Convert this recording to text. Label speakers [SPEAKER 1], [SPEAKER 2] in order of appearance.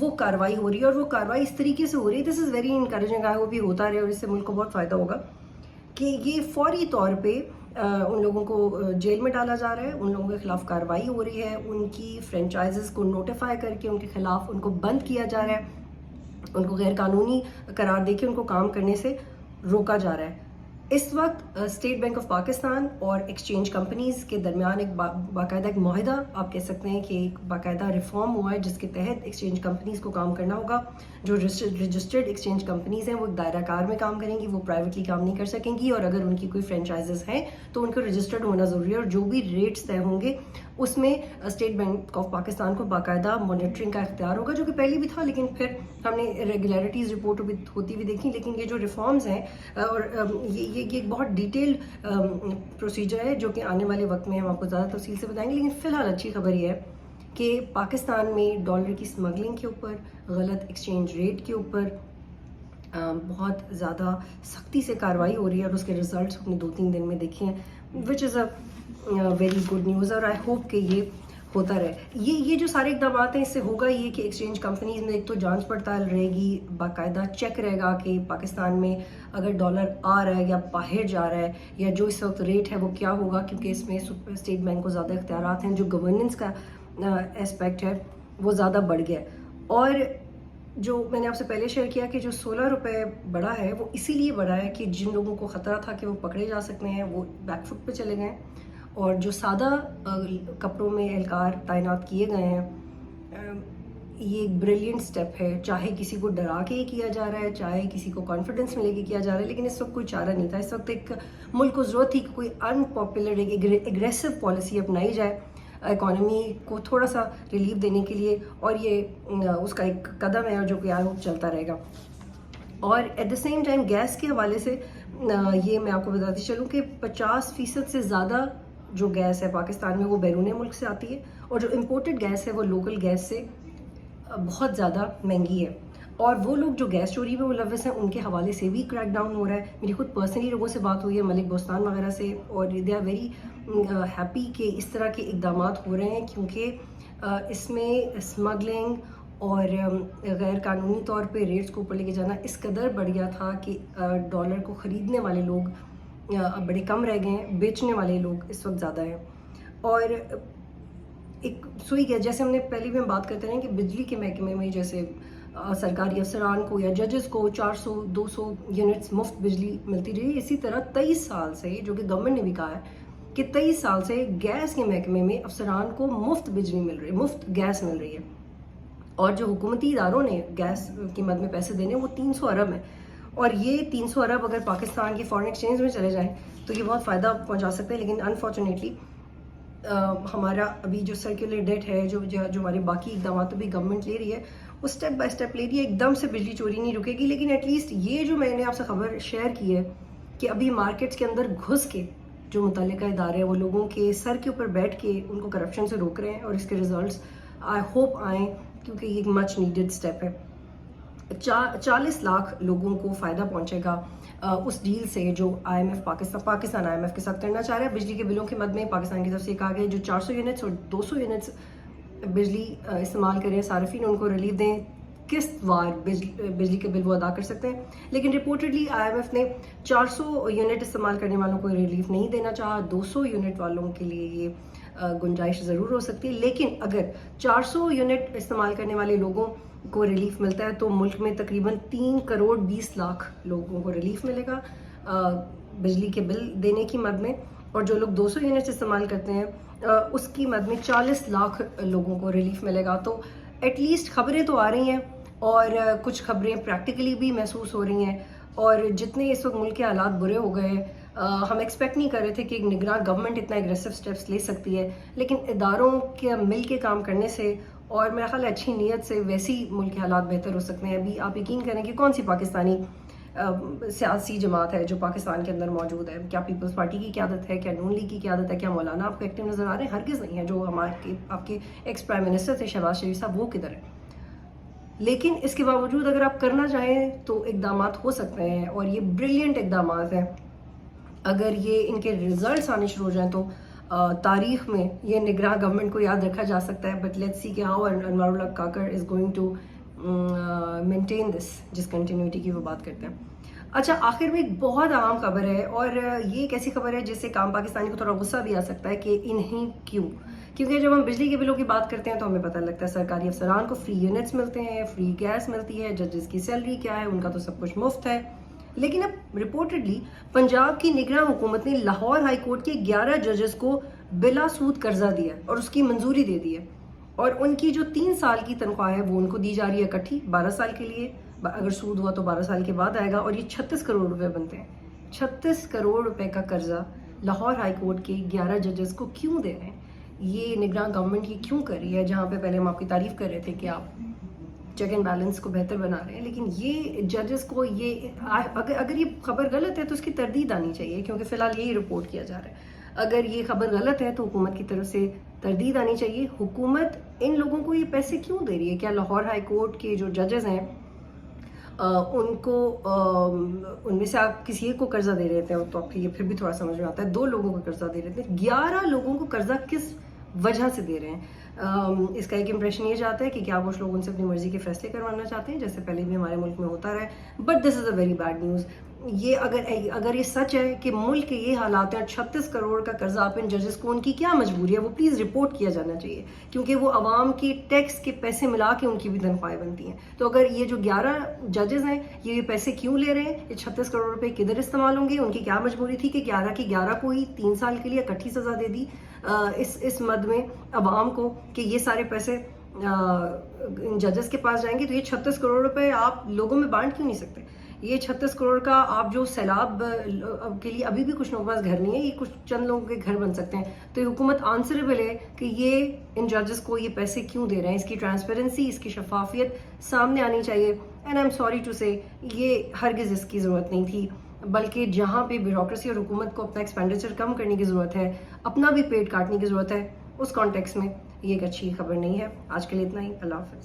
[SPEAKER 1] وہ کارروائی ہو رہی ہے, اور وہ کارروائی اس طریقے سے ہو رہی ہے, this is very encouraging, I hope یہ ہوتا رہے اور اس سے ملک کو بہت فائدہ ہوگا, کہ یہ فوری طور پہ ان لوگوں کو جیل میں ڈالا جا رہا ہے, ان لوگوں کے خلاف کارروائی ہو رہی ہے, ان کی فرینچائزز کو نوٹیفائی کر کے ان کے خلاف ان کو بند کیا جا رہا ہے, ان کو غیر قانونی قرار دے کے ان کو کام کرنے سے روکا جا رہا ہے. اس وقت اسٹیٹ بینک آف پاکستان اور ایکسچینج کمپنیز کے درمیان ایک باقاعدہ ایک معاہدہ آپ کہہ سکتے ہیں کہ ایک باقاعدہ ریفارم ہوا ہے, جس کے تحت ایکسچینج کمپنیز کو کام کرنا ہوگا. جو رجسٹرڈ ایکسچینج کمپنیز ہیں وہ ایک دائرہ کار میں کام کریں گی, وہ پرائیویٹلی کام نہیں کر سکیں گی, اور اگر ان کی کوئی فرینچائزز ہیں تو ان کو رجسٹرڈ ہونا ضروری ہے, اور جو بھی ریٹس طے ہوں گے اس میں اسٹیٹ بینک آف پاکستان کو باقاعدہ مانیٹرنگ کا اختیار ہوگا, جو کہ پہلے بھی تھا, لیکن پھر ہم نے ریگولیرٹیز رپورٹ ہوتی ہوئی دیکھی. لیکن یہ جو ریفارمز ہیں اور یہ ایک بہت ڈیٹیلڈ پروسیجر ہے جو کہ آنے والے وقت میں ہم آپ کو زیادہ تفصیل سے بتائیں گے. لیکن فی الحال اچھی خبر یہ ہے کہ پاکستان میں ڈالر کی اسمگلنگ کے اوپر, غلط ایکسچینج ریٹ کے اوپر بہت زیادہ سختی سے کارروائی ہو رہی ہے, اور اس کے رزلٹس ہم نے 2-3 دن میں دیکھے ہیں, وچ از اے ویری گڈ نیوز, اور آئی ہوپ کہ یہ ہوتا رہے. یہ جو سارے اقدامات ہیں, اس سے ہوگا یہ کہ ایکسچینج کمپنیز میں ایک تو جانچ پڑتال رہے گی, باقاعدہ چیک رہے گا کہ پاکستان میں اگر ڈالر آ رہا ہے یا باہر جا رہا ہے, یا جو اس وقت ریٹ ہے وہ کیا ہوگا, کیونکہ اس میں اسٹیٹ بینک کو زیادہ اختیارات ہیں, جو گورننس کا اسپیکٹ ہے وہ زیادہ بڑھ گیا. اور جو میں نے آپ سے پہلے شیئر کیا کہ جو 16 روپے بڑھا ہے وہ اسی لیے بڑھا ہے کہ جن لوگوں کو خطرہ تھا کہ وہ پکڑے جا سکتے ہیں وہ بیک فٹ پہ چلے گئے, اور جو سادہ کپڑوں میں اہلکار تعینات کیے گئے ہیں, یہ ایک بریلینٹ سٹیپ ہے. چاہے کسی کو ڈرا کے کیا جا رہا ہے, چاہے کسی کو کانفیڈنس ملے کے کیا جا رہا ہے, لیکن اس وقت کوئی چارہ نہیں تھا. اس وقت ایک ملک کو ضرورت تھی کہ کوئی ان پاپولر ایک اگریسو پالیسی اپنائی جائے اکانومی کو تھوڑا سا ریلیف دینے کے لیے, اور یہ اس کا ایک قدم ہے جو کہ آگے چلتا رہے گا. اور at the same time gas کے حوالے سے یہ میں آپ کو بتاتی چلوں کہ 50% سے زیادہ جو گیس ہے پاکستان میں وہ بیرون ملک سے آتی ہے, اور جو امپورٹڈ گیس ہے وہ لوکل گیس سے بہت زیادہ مہنگی ہے. اور وہ لوگ جو گیس چوری میں ملوث ہیں ان کے حوالے سے بھی کریک ڈاؤن ہو رہا ہے. میری خود پرسنلی لوگوں سے بات ہوئی ہے, ملک بوستان وغیرہ سے, اور دے آر ویری ہیپی کہ اس طرح کے اقدامات ہو رہے ہیں, کیونکہ اس میں اسمگلنگ اور غیر قانونی طور پہ ریٹس کو اوپر لے کے جانا اس قدر بڑھ گیا تھا کہ ڈالر کو خریدنے والے لوگ بڑے کم رہ گئے ہیں, بیچنے والے لوگ اس وقت زیادہ ہیں. اور ایک سوئی گیا, جیسے ہم نے پہلے بھی ہم بات کرتے رہے کہ بجلی کے محکمے میں جیسے سرکاری افسران کو یا ججز کو 400-200 یونٹس مفت بجلی ملتی رہی, اسی طرح 23 سال سے, جو کہ گورنمنٹ نے بھی کہا ہے کہ 23 سال سے گیس کے محکمے میں افسران کو مفت بجلی مل رہی ہے, مفت گیس مل رہی ہے. اور جو حکومتی اداروں نے گیس کی مد میں پیسے دینے وہ 300 ارب ہیں, اور یہ 300 ارب اگر پاکستان کی فارن ایکسچینج میں چلے جائیں تو یہ بہت فائدہ پہنچا سکتے ہیں. لیکن انفارچونیٹلی ہمارا ابھی جو سرکولر ڈیٹ ہے, جو ہمارے باقی اقدامات بھی گورنمنٹ لے رہی ہے, وہ اسٹیپ بائی اسٹیپ لے رہی ہے. ایک دم سے بجلی چوری نہیں رکے گی, لیکن ایٹ لیسٹ یہ جو میں نے آپ سے خبر شیئر کی ہے کہ ابھی مارکیٹس کے اندر گھس کے جو متعلقہ ادارے ہیں وہ لوگوں کے سر کے اوپر بیٹھ کے ان کو کرپشن سے روک رہے ہیں, اور اس کے ریزلٹس آئی ہوپ آئیں, کیونکہ یہ ایک مچ نیڈڈ اسٹیپ ہے. 40 لاکھ لوگوں کو فائدہ پہنچے گا اس ڈیل سے جو IMF پاکستان IMF کے ساتھ کرنا چاہ رہا ہے. بجلی کے بلوں کے مد میں پاکستان کی طرف سے کہا گیا جو 400 یونٹس اور 200 یونٹس بجلی استعمال کریں صارفین ان کو ریلیف دیں, قسط وار بجلی کے بل وہ ادا کر سکتے ہیں. لیکن رپورٹڈلی IMF نے 400 یونٹ استعمال کرنے والوں کو ریلیف نہیں دینا چاہا, 200 یونٹ والوں کے لیے یہ گنجائش ضرور ہو سکتی ہے. لیکن اگر 400 یونٹ استعمال کرنے والے لوگوں کو ریلیف ملتا ہے تو ملک میں تقریباً 3 کروڑ 20 لاکھ لوگوں کو ریلیف ملے گا بجلی کے بل دینے کی مد میں, اور جو لوگ 200 یونٹ استعمال کرتے ہیں اس کی مد میں 40 لاکھ لوگوں کو ریلیف ملے گا. تو ایٹ لیسٹ خبریں تو آ رہی ہیں, اور کچھ خبریں پریکٹیکلی بھی محسوس ہو رہی ہیں. اور جتنے اس وقت ملک کے حالات برے ہو گئے ہیں, ہم ایکسپیکٹ نہیں کر رہے تھے کہ ایک نگراں گورنمنٹ اتنا اگریسو سٹیپس لے سکتی ہے, لیکن اداروں کے مل کے کام کرنے سے اور میرا خیال اچھی نیت سے ویسی ملک کے حالات بہتر ہو سکتے ہیں. ابھی آپ یقین کریں کہ کون سی پاکستانی سیاسی جماعت ہے جو پاکستان کے اندر موجود ہے, کیا پیپلز پارٹی کی قیادت ہے, کیا نون لیگ کی قیادت ہے, کیا مولانا آپ کو ایکٹیو نظر آ رہے ہیں؟ ہرگز نہیں ہے. جو آپ کے ایکس پرائم منسٹر تھے شہباز شریف صاحب, وہ کدھر ہیں؟ لیکن اس کے باوجود اگر آپ کرنا چاہیں تو اقدامات ہو سکتے ہیں, اور یہ بریلینٹ اقدامات ہیں. اگر یہ ان کے ریزلٹس آنے شروع ہو جائیں تو تاریخ میں یہ نگراں گورنمنٹ کو یاد رکھا جا سکتا ہے. بٹ لیٹس سی کہ how Anwar Ullah Kakar is going to maintain this, جس کنٹینیوٹی کی وہ بات کرتے ہیں. اچھا آخر میں ایک بہت اہم خبر ہے، اور یہ ایک ایسی خبر ہے جس سے کام پاکستانی کو تھوڑا غصہ بھی آ سکتا ہے کہ انہیں کیوں. کیونکہ جب ہم بجلی کے بلوں کی بات کرتے ہیں تو ہمیں پتہ لگتا ہے سرکاری افسران کو فری یونٹس ملتے ہیں، فری گیس ملتی ہے، ججز کی سیلری کیا ہے، ان کا تو سب کچھ مفت ہے. لیکن اب رپورٹڈلی پنجاب کی نگراں حکومت نے لاہور ہائی کورٹ کے 11 ججز کو بلا سود قرضہ دیا اور اس کی منظوری دے دی ہے، اور ان کی جو 3 سال کی تنخواہ ہے وہ ان کو دی جا رہی ہے اکٹھی 12 سال کے لیے. اگر سود ہوا تو 12 سال کے بعد آئے گا، اور یہ 36 کروڑ روپے بنتے ہیں. 36 کروڑ روپے کا قرضہ لاہور ہائی کورٹ کے 11 ججز کو کیوں دے رہے ہیں؟ یہ نگراں گورنمنٹ کی کیوں کر رہی ہے؟ جہاں پہ پہلے ہم آپ کی تعریف کر رہے تھے کہ آپ چیک اینڈ بیلنس کو بہتر بنا رہے ہیں، لیکن یہ ججز کو یہ اگر یہ خبر غلط ہے تو اس کی تردید آنی چاہیے، کیونکہ فی الحال یہی رپورٹ کیا جا رہا ہے. اگر یہ خبر غلط ہے تو حکومت کی طرف سے تردید آنی چاہیے. حکومت ان لوگوں کو یہ پیسے کیوں دے رہی ہے؟ کیا لاہور ہائی کورٹ کے جو ججز ہیں ان کو ان میں سے آپ کسی ایک کو قرضہ دے رہے تھے تو یہ پھر بھی تھوڑا سمجھ میں آتا ہے. 2 لوگوں کو قرضہ دے رہے تھے، 11 لوگوں کو قرضہ کس وجہ سے دے رہے ہیں؟ اس کا ایک امپریشن یہ جاتا ہے کہ کیا وہ لوگ ان سے اپنی مرضی کے فیصلے کروانا چاہتے ہیں، جیسے پہلے بھی ہمارے ملک میں ہوتا رہا ہے. But this is a very bad news. یہ اگر یہ سچ ہے کہ ملک کے یہ حالات ہیں، 36 کروڑ کا قرضہ آپ ان ججز کو، ان کی کیا مجبوری ہے؟ وہ پلیز رپورٹ کیا جانا چاہیے، کیونکہ وہ عوام کی ٹیکس کے پیسے ملا کے ان کی بھی تنخواہیں بنتی ہیں. تو اگر یہ جو 11 ججز ہیں یہ پیسے کیوں لے رہے ہیں، یہ 36 کروڑ روپے کدھر استعمال ہوں گے؟ ان کی کیا مجبوری تھی کہ 11 کی 11 کو ہی 3 سال کے لیے اکٹھی سزا دے دی اس مد میں عوام کو کہ یہ سارے پیسے ان ججز کے پاس جائیں گے؟ تو یہ 36 کروڑ روپے آپ لوگوں میں بانٹ کیوں نہیں سکتے؟ یہ 36 کروڑ کا آپ جو سیلاب کے لیے ابھی بھی کچھ لوگوں کے پاس گھر نہیں ہے، یہ کچھ چند لوگوں کے گھر بن سکتے ہیں. تو یہ حکومت آنسریبل ہے کہ یہ ان ججز کو یہ پیسے کیوں دے رہے ہیں. اس کی ٹرانسپیرنسی، اس کی شفافیت سامنے آنی چاہیے. And I am sorry to say یہ ہرگز اس کی ضرورت نہیں تھی، بلکہ جہاں پہ بیوروکریسی اور حکومت کو اپنا ایکسپینڈیچر کم کرنے کی ضرورت ہے، اپنا بھی پیٹ کاٹنے کی ضرورت ہے، اس کانٹیکس میں یہ ایک اچھی خبر نہیں ہے. آج کے لیے اتنا ہی. اللہ حافظ.